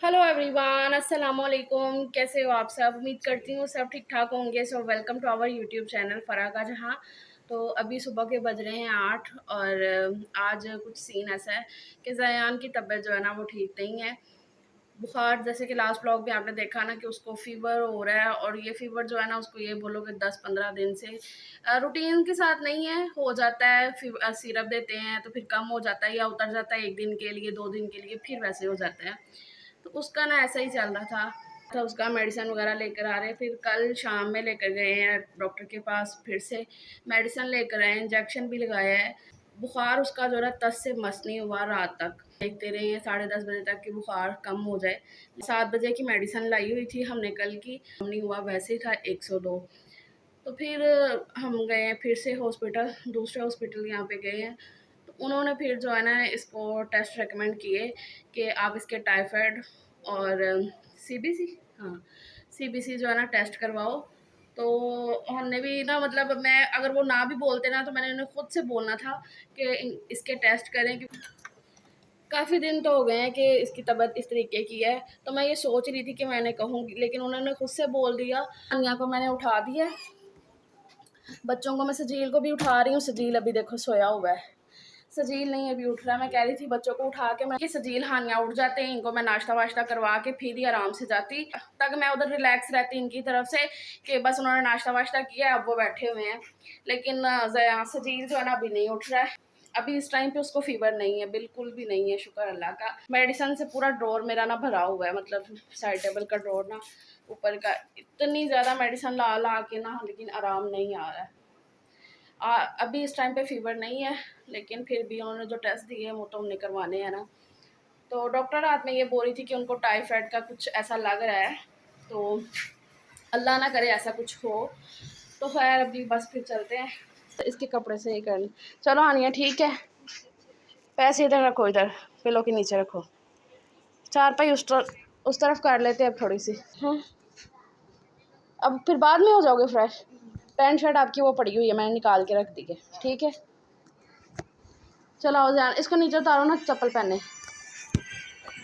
Hello everyone, अस्सलाम वालेकुम। कैसे हो आप सब? उम्मीद करती हूँ सब ठीक ठाक होंगे। So welcome to our YouTube channel Farah का जहाँ। तो अभी सुबह के बज रहे हैं 8 और आज कुछ सीन ऐसा है कि ज़यान की तबीयत जो है ना वो ठीक नहीं है। बुखार, जैसे कि लास्ट ब्लॉग में आपने देखा ना कि उसको फ़ीवर हो रहा है और ये फ़ीवर जो है ना उसको ये बोलो कि 10-15 दिन से रूटीन के साथ नहीं है, हो जाता है। सिरप देते हैं तो फिर कम हो जाता है या उतर जाता है 1 दिन के लिए, 2 दिन के लिए, फिर वैसे हो जाता है। तो उसका ना ऐसा ही चल रहा था उसका मेडिसिन वगैरह लेकर आ रहे हैं। फिर कल शाम में लेकर गए हैं डॉक्टर के पास, फिर से मेडिसिन लेकर आए, इंजेक्शन भी लगाया है। बुखार उसका जो है तस से मस नहीं हुआ रात तक। देखते रहे हैं 10:30 बजे तक कि बुखार कम हो जाए। 7 बजे की मेडिसिन लाई हुई थी हमने कल की, कम नहीं हुआ, वैसे ही था 102। तो फिर हम गए हैं फिर से हॉस्पिटल, दूसरे हॉस्पिटल यहाँ पे गए हैं। तो उन्होंने फिर जो है ना इसको टेस्ट रेकमेंड किए कि आप इसके टाइफाइड और सीबीसी, हाँ, सीबीसी जो है ना टेस्ट करवाओ। तो हमने भी ना, मतलब मैं अगर वो ना भी बोलते ना तो मैंने उन्हें खुद से बोलना था कि इसके टेस्ट करें, क्योंकि काफ़ी दिन तो हो गए हैं कि इसकी तबीयत इस तरीके की है। तो मैं ये सोच रही थी कि मैंने कहूँगी, लेकिन उन्होंने खुद से बोल दिया। अनिया को मैंने उठा दिया, बच्चों को मैं सजील को भी उठा रही हूँ। सजील अभी देखो सोया हुआ है, सजील नहीं अभी उठ रहा है। मैं कह रही थी बच्चों को उठा के मैं कि सजील हानिया उठ जाते हैं, इनको मैं नाश्ता वाश्ता करवा के फिर ही आराम से जाती, तक मैं उधर रिलैक्स रहती इनकी तरफ से कि बस उन्होंने नाश्ता वाश्ता किया, अब वो बैठे हुए हैं। लेकिन सजील जो है ना अभी नहीं उठ रहा है। अभी इस टाइम पे उसको फीवर नहीं है, बिल्कुल भी नहीं है, शुक्र अल्लाह का। मेडिसिन से पूरा ड्रॉर मेरा ना भरा हुआ है, मतलब साइड टेबल का ड्रॉर ना ऊपर का, इतनी ज़्यादा मेडिसिन ला ला के ना, लेकिन आराम नहीं आ रहा है। अभी इस टाइम पे फ़ीवर नहीं है, लेकिन फिर भी उन्होंने जो टेस्ट दिए हैं वो तो हमने करवाने हैं ना। तो डॉक्टर रात में ये बोल रही थी कि उनको टाइफाइड का कुछ ऐसा लग रहा है, तो अल्लाह ना करे ऐसा कुछ हो। तो खैर अभी बस फिर चलते हैं, तो इसके कपड़े से ही कर। चलो आनिया ठीक है, पैसे इधर रखो, इधर पिलो के नीचे रखो। चारपाई उस तरफ कर लेते हैं अब थोड़ी सी। हाँ, अब फिर बाद में हो जाओगे फ्रेश। पैंट शर्ट आपकी वो पड़ी हुई है, मैंने निकाल के रख दी है, ठीक है। चलो आओ ज़यान, इसको नीचे उतारो ना, चप्पल पहने।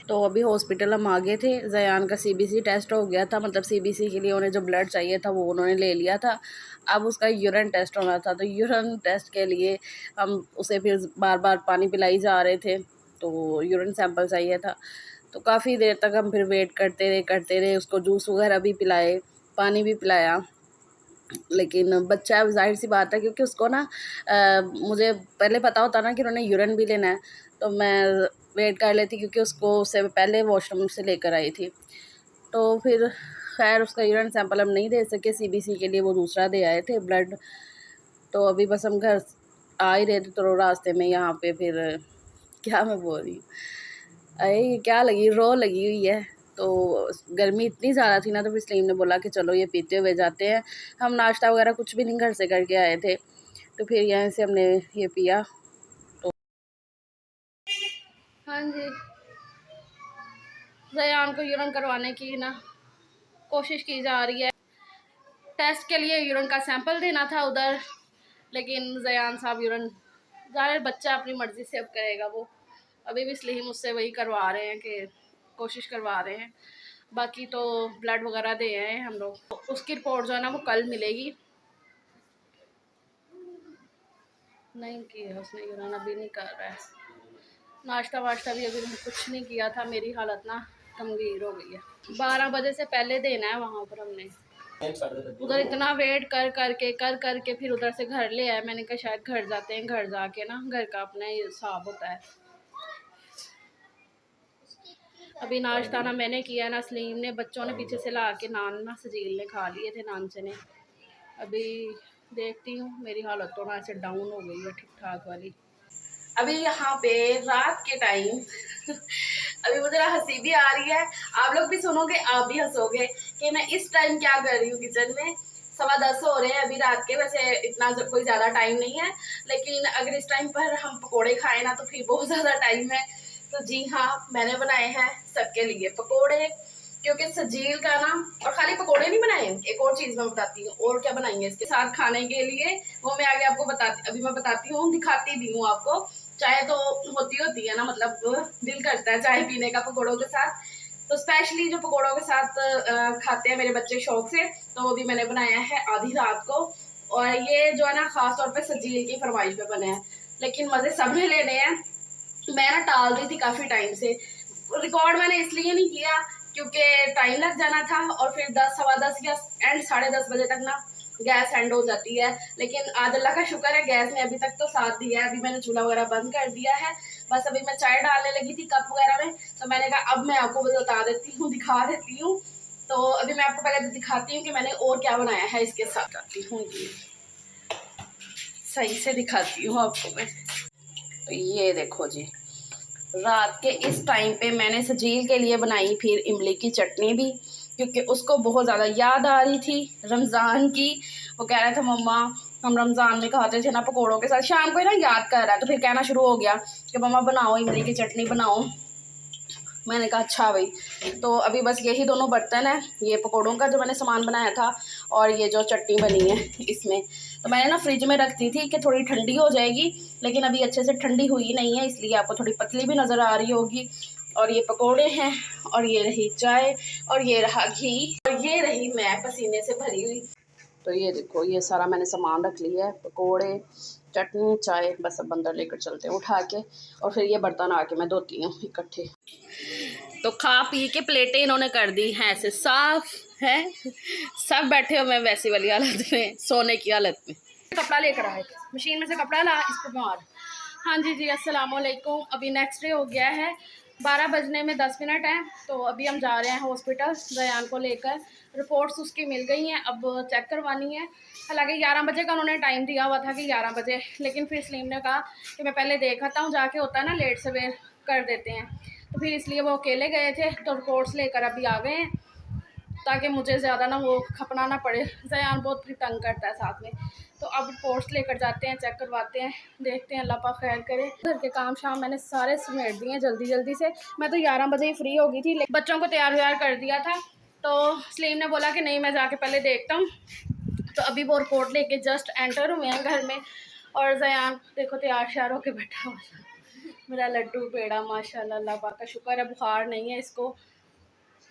तो अभी हॉस्पिटल हम आ गए थे। ज़यान का सीबीसी टेस्ट हो गया था, मतलब सीबीसी के लिए उन्हें जो ब्लड चाहिए था वो उन्होंने ले लिया था। अब उसका यूरिन टेस्ट होना था, तो यूरिन टेस्ट के लिए हम उसे फिर बार बार पानी पिलाई जा रहे थे, तो यूरिन सैंपल चाहिए था। तो काफ़ी देर तक हम फिर वेट करते रहे, उसको जूस वगैरह भी पिलाए, पानी भी पिलाया। लेकिन बच्चा, ज़ाहिर सी बात है, क्योंकि उसको ना मुझे पहले पता होता ना कि उन्होंने यूरिन भी लेना है, तो मैं वेट कर लेती, क्योंकि उसको उससे पहले वॉशरूम से लेकर आई थी। तो फिर खैर उसका यूरिन सैंपल हम नहीं दे सके, सीबीसी के लिए वो दूसरा दे आए थे ब्लड। तो अभी बस हम घर आ ही रहे थे, तो रास्ते में यहाँ पे फिर क्या मैं बोल रही हूँ, अरे क्या लगी, रो लगी हुई है। तो गर्मी इतनी ज़्यादा थी ना, तो फिर सलीम ने बोला कि चलो ये पीते हुए जाते हैं। हम नाश्ता वगैरह कुछ भी नहीं घर से करके आए थे, तो फिर यहाँ से हमने ये पिया। तो हाँ जी, ज़यान को यूरिन करवाने की ना कोशिश की जा रही है। टेस्ट के लिए यूरिन का सैंपल देना था उधर, लेकिन ज़यान साहब यूरिन, ज़ाहिर बच्चा अपनी मर्ज़ी से अब करेगा वो। अभी भी सलीम मुझसे वही करवा रहे हैं कि कोशिश करवा रहे हैं। बाकी तो ब्लड वगैरह दे आए हैं हम लोग, उसकी रिपोर्ट जो है ना वो कल मिलेगी। नहीं की है उसने यूरिन, अभी नहीं कर रहा है। नाश्ता वाश्ता भी अभी कुछ नहीं किया था, मेरी हालत ना गंभीर हो गई है। 12 बजे से पहले देना है वहाँ पर हमने। उधर इतना वेट कर करके फिर उधर से घर ले आए। मैंने कहा शायद घर जाते हैं, घर जाके ना घर का अपना ये हिसाब होता है। अभी नाश्ता ना मैंने किया ना सलीम ने, बच्चों ने पीछे से ला के नान ना सजील ने खा लिए थे, नानचे ने। अभी देखती हूँ, मेरी हालत तो ना ऐसे डाउन हो गई है ठीक ठाक वाली। अभी यहाँ पे रात के टाइम अभी मुझे ना हंसी भी आ रही है, आप लोग भी सुनोगे, आप भी हंसोगे कि मैं इस टाइम क्या कर रही हूँ किचन में। 10:15 हो रहे हैं अभी रात के, वैसे इतना कोई ज़्यादा टाइम नहीं है, लेकिन अगर इस टाइम पर हम पकोड़े खाएं ना तो फिर बहुत ज़्यादा टाइम है। तो जी हाँ, मैंने बनाए हैं सबके लिए पकोड़े, क्योंकि सजील का ना, और खाली पकोड़े नहीं बनाए, एक और चीज़ मैं बताती हूँ और क्या बनाएंगे इसके साथ खाने के लिए, वो मैं आगे आपको बताती, अभी मैं बताती हूँ, दिखाती भी हूँ आपको। चाय तो होती है ना, मतलब दिल करता है चाय पीने का पकौड़ों के साथ। तो स्पेशली जो पकौड़ों के साथ खाते हैं मेरे बच्चे शौक से, तो वो भी मैंने बनाया है आधी रात को। और ये जो है ना ख़ास तौर पे सजील की फरमाइश पे बने हैं, लेकिन मज़े सबने लेने हैं। मैं ना टाल रही थी काफ़ी टाइम से, रिकॉर्ड मैंने इसलिए नहीं किया क्योंकि टाइम लग जाना था, और फिर 10 सवा 10 या एंड 10:30 बजे तक ना गैस एंड हो जाती है। लेकिन आज अल्लाह का शुक्र है गैस ने अभी तक तो साथ दिया है। अभी मैंने चूल्हा वगैरह बंद कर दिया है, बस अभी मैं चाय डालने लगी थी कप वगैरह में, तो मैंने कहा अब मैं आपको बता देती हूँ, दिखा देती हूँ। तो अभी मैं आपको पहले दिखाती हूँ कि मैंने और क्या बनाया है इसके साथ। आती हूँ सही से दिखाती हूँ आपको मैं। तो ये देखो जी, रात के इस टाइम पे मैंने सजील के लिए बनाई फिर इमली की चटनी भी, क्योंकि उसको बहुत ज़्यादा याद आ रही थी रमज़ान की। वो कह रहा था मम्मा हम रमज़ान में खाते थे ना पकौड़ों के साथ, शाम को ही ना याद कर रहा है, तो फिर कहना शुरू हो गया कि मम्मा बनाओ इमली की चटनी बनाओ। मैंने कहा अच्छा भाई। तो अभी बस यही दोनों बर्तन है, ये पकौड़ों का जो मैंने सामान बनाया था और ये जो चटनी बनी है इसमें। तो मैंने ना फ्रिज में रख दी थी कि थोड़ी ठंडी हो जाएगी, लेकिन अभी अच्छे से ठंडी हुई नहीं है, इसलिए आपको थोड़ी पतली भी नज़र आ रही होगी। और ये पकोड़े हैं, और ये रही चाय, और ये रहा घी, और ये रही मैं पसीने से भरी हुई। तो ये देखो ये सारा मैंने सामान रख लिया है, पकोड़े, चटनी, चाय, बस अब अंदर लेकर चलते हैं उठा के, और फिर ये बर्तन आके मैं धोती हूँ इकट्ठे। तो खा पी के प्लेटें इन्होंने कर दी हैं ऐसे साफ है, सब बैठे हुए हैं वैसी वाली हालत में, सोने की हालत में। कपड़ा लेकर आए, मशीन में से कपड़ा ला इस पर मार। हाँ जी जी, अस्सलाम वालेकुम। अभी नेक्स्ट डे हो गया है, 12 बजने में 10 मिनट हैं। तो अभी हम जा रहे हैं हॉस्पिटल जयान को लेकर। रिपोर्ट्स उसकी मिल गई हैं, अब चेक करवानी है। हालांकि 11 बजे का उन्होंने टाइम दिया हुआ था कि 11 बजे, लेकिन फिर सलीम ने कहा कि मैं पहले देख आता हूँ जाके, होता है ना लेट सवेर कर देते हैं, तो फिर इसलिए वो अकेले गए थे। तो रिपोर्ट्स लेकर अभी आ गए हैं, ताकि मुझे ज़्यादा ना वो खपना ना पड़े, जयान बहुत तंग करता है साथ में। तो अब रिपोर्ट्स लेकर जाते हैं, चेक करवाते हैं, देखते हैं, अल्लाह पाक खैर करे। घर के काम शाम मैंने सारे समेट दिए हैं जल्दी जल्दी से। मैं तो 11 बजे ही फ्री हो गई थी, लेकिन बच्चों को तैयार व्यार कर दिया था। तो सलीम ने बोला कि नहीं मैं जाके पहले देखता हूँ। तो अभी वो रिपोर्ट लेके जस्ट एंटर हुए हैं घर में, और जयान देखो तैयार श्यार होके बैठा हुआ मेरा लड्डू पेड़ा माशाल्लाह, अल्लाह पाक का शुक्र है बुखार नहीं है इसको।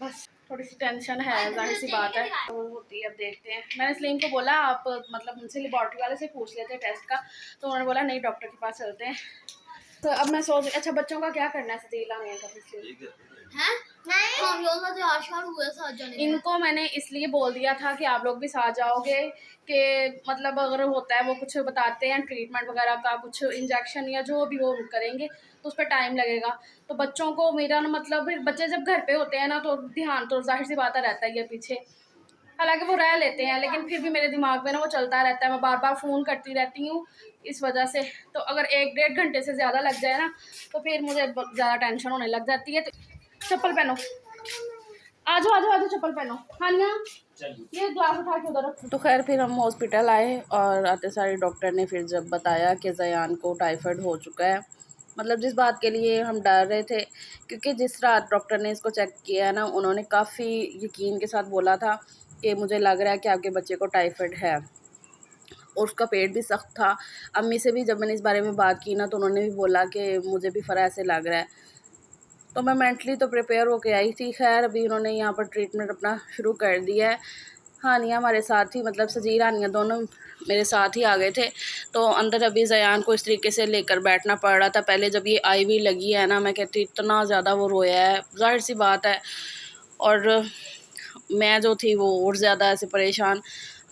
बस थोड़ी सी टेंशन है, जाहिर सी बात है, तो होती है। अब देखते हैं, मैंने सलीम को बोला आप मतलब उनसे लेबॉर्ट्री वाले से पूछ लेते हैं टेस्ट का, तो उन्होंने बोला नहीं डॉक्टर के पास चलते हैं। तो अब मैं सोच, अच्छा बच्चों का क्या करना है सतीला में का पिछले हैं? नहीं हम लोग तो आशा हुए साथ जाने। इनको मैंने इसलिए बोल दिया था कि आप लोग भी साथ जाओगे, कि मतलब अगर होता है वो कुछ बताते हैं ट्रीटमेंट वगैरह का, कुछ इंजेक्शन या जो भी वो करेंगे तो उस पर टाइम लगेगा। तो बच्चों को मेरा ना मतलब फिर बच्चे जब घर पे होते हैं ना तो ध्यान तो जाहिर सी बात रहता ही है पीछे। हालांकि वो रह लेते हैं, लेकिन फिर भी मेरे दिमाग में ना वो चलता रहता है, मैं बार बार फ़ोन करती रहती हूँ इस वजह से। तो अगर 1-1.5 घंटे से ज़्यादा लग जाए ना तो फिर मुझे ज़्यादा टेंशन होने लग जाती है। तो चप्पल पहनो, आ जाओ आ जाओ आ जाओ, चप्पल पहनो। हानिया ये ग्लास उठा के उधर रखो। तो खैर फिर हम हॉस्पिटल आए, और आते सारे डॉक्टर ने फिर जब बताया कि जयान को टाइफाइड हो चुका है, मतलब जिस बात के लिए हम डर रहे थे, क्योंकि जिस रात डॉक्टर ने इसको चेक किया है ना, उन्होंने काफ़ी यकीन के साथ बोला था कि मुझे लग रहा है कि आपके बच्चे को टाइफाइड है, और उसका पेट भी सख्त था। अम्मी से भी जब मैंने इस बारे में बात की ना, तो उन्होंने भी बोला कि मुझे भी फ़र्क ऐसे लग रहा है। तो मैं मेंटली तो प्रिपेयर होके आई थी। खैर अभी उन्होंने यहाँ पर ट्रीटमेंट अपना शुरू कर दिया है। हानिया हमारे साथ ही, मतलब सजीर हानिया दोनों मेरे साथ ही आ गए थे। तो अंदर अभी जयान को इस तरीके से लेकर बैठना पड़ रहा था। पहले जब ये आईवी लगी है ना, मैं कहती इतना ज़्यादा वो रोया है, जाहिर सी बात है, और मैं जो थी वो और ज़्यादा ऐसे परेशान।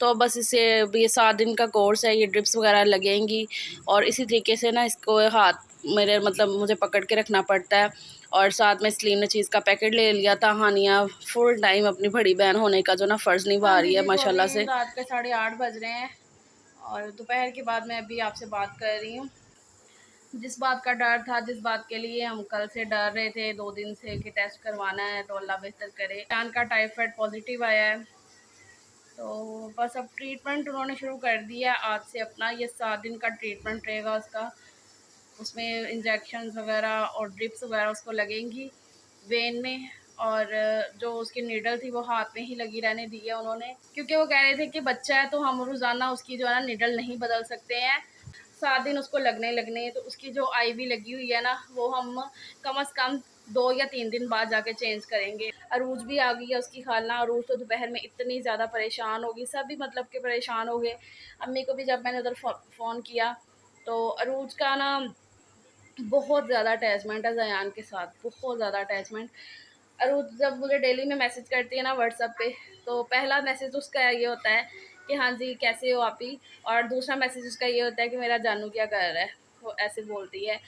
तो बस इसे ये 7 दिन का कोर्स है, ये ड्रिप्स वगैरह लगेंगी, और इसी तरीके से ना इसको हाथ मेरे मतलब मुझे पकड़ के रखना पड़ता है। और साथ में सलीम ने चीज़ का पैकेट ले लिया था। हानिया फुल टाइम अपनी बड़ी बहन होने का जो ना फ़र्ज़ निभा रही है माशाल्लाह से। रात के 8:30 बज रहे हैं, और दोपहर के बाद मैं अभी आपसे बात कर रही हूँ। जिस बात का डर था, जिस बात के लिए हम कल से डर रहे थे 2 दिन से कि टेस्ट करवाना है, तो अल्लाह बेहतर करे, जान का टाइफाइड पॉजिटिव आया है। तो बस अब ट्रीटमेंट उन्होंने शुरू कर दिया आज से अपना। ये 7 दिन का ट्रीटमेंट रहेगा उसका, उसमें इंजेक्शन्स वगैरह और ड्रिप्स वगैरह उसको लगेंगी वेन में, और जो उसकी नीडल थी वो हाथ में ही लगी रहने दी है उन्होंने, क्योंकि वो कह रहे थे कि बच्चा है तो हम रोज़ाना उसकी जो है ना नीडल नहीं बदल सकते हैं, 7 दिन उसको लगने तो उसकी जो आईवी लगी हुई है ना वो हम कम से कम 2 या 3 दिन बाद जाके चेंज करेंगे। अरूज भी आ गई है, उसकी खाला। अरूज तो दोपहर में इतनी ज़्यादा परेशान हो गई, सभी मतलब के परेशान हो गए। अम्मी को भी जब मैंने उधर फ़ोन किया तो अरूज का ना बहुत ज़्यादा अटैचमेंट है ज़यान के साथ, बहुत ज़्यादा अटैचमेंट। अरूज जब मुझे डेली में मैसेज करती है ना व्हाट्सएप पे, तो पहला मैसेज उसका ये होता है कि हाँ जी कैसे हो आप ही, और दूसरा मैसेज उसका ये होता है कि मेरा जानू क्या कर रहा है, वो ऐसे बोलती है।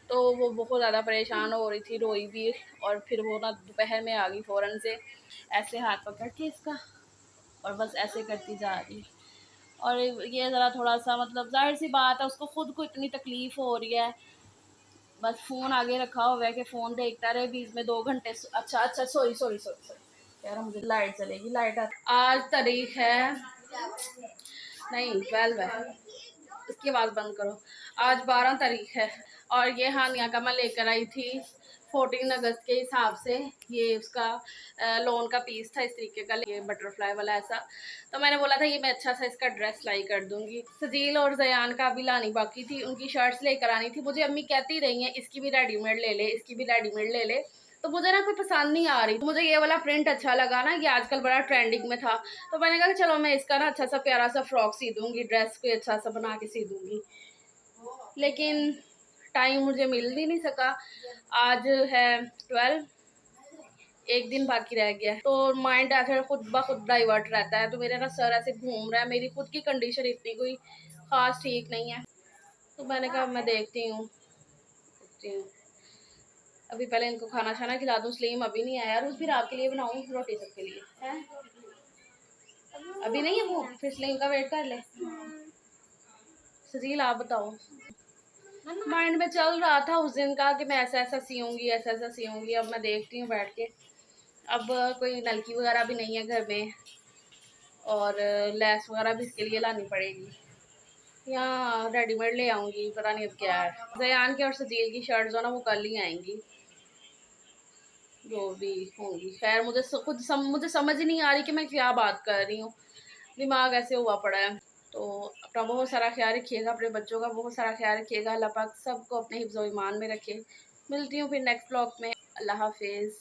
तो वो बहुत ज़्यादा परेशान हो रही थी, रोई भी। और फिर वो ना दोपहर में आ गई फ़ौरन से, ऐसे हाथ पकड़ के इसका, और बस ऐसे करती जा रही। और ये ज़रा थोड़ा सा मतलब ज़ाहिर सी बात है, उसको खुद को इतनी तकलीफ़ हो रही है, बस फ़ोन आगे रखा हुआ है कि फ़ोन देखता रहे, बीच में 2 घंटे। अच्छा अच्छा, सॉरी सॉरी सॉरी सॉरी यार, मुझे लाइट चलेगी, लाइट आज तारीख है, नहीं 12 है, इसकी आवाज़ बंद करो। आज 12 तारीख है, और ये हानिया का मैं लेकर आई थी 14 अगस्त के हिसाब से। ये उसका लोन का पीस था इस तरीके का, ये बटरफ्लाई वाला ऐसा। तो मैंने बोला था ये मैं अच्छा सा इसका ड्रेस लाई कर दूंगी। सजील और जयान का भी लानी बाकी थी, उनकी शर्ट्स लेकर आनी थी। मुझे अम्मी कहती रही हैं इसकी भी रेडीमेड ले ले, इसकी भी रेडीमेड ले ले। तो मुझे ना कोई पसंद नहीं आ रही, तो मुझे ये वाला प्रिंट अच्छा लगा ना, ये आजकल बड़ा ट्रेंडिंग में था। तो मैंने कहा कि चलो मैं इसका ना अच्छा सा प्यारा सा फ्रॉक सी दूंगी, ड्रेस को अच्छा सा बना के सी दूंगी। लेकिन टाइम मुझे मिल भी नहीं सका। आज है 12, एक दिन बाकी रह गया है, तो माइंड ऐसे खुद ब खुद डाइवर्ट रहता है। तो मेरे ना सर ऐसे घूम रहा है, मेरी खुद की कंडीशन इतनी कोई ख़ास ठीक नहीं है। तो मैंने कहा मैं देखती हूँ। अभी पहले इनको खाना शाना खिला दूँ। सलीम अभी नहीं आया, और उस भी रात के लिए बनाऊँ रोटी सबके लिए है। अभी नहीं है वो, फिर सलीम का वेट कर ले। सजील आप बताओ। माइंड में चल रहा था उस दिन का कि मैं ऐसा ऐसा सीऊँगी, ऐसा ऐसा सीऊँगी। अब मैं देखती हूँ बैठ के। अब कोई नलकी वगैरह भी नहीं है घर में, और लेस वगैरह भी इसके लिए लानी पड़ेगी, या रेडीमेड ले आऊँगी, पता नहीं अब क्या है। जयान की और सजील की शर्ट जो ना वो कल ही आएंगी, जो भी होंगी। खैर मुझे समझ नहीं आ रही कि मैं क्या बात कर रही हूँ, दिमाग ऐसे हुआ पड़ा है। तो अपना बहुत सारा ख्याल रखिएगा, अपने बच्चों का बहुत सारा ख्याल रखिएगा। अल्लाह पाक सबको अपने हिफ्ज़-ओ-ईमान में रखे। मिलती हूँ फिर नेक्स्ट ब्लॉग में। अल्लाह हाफिज़।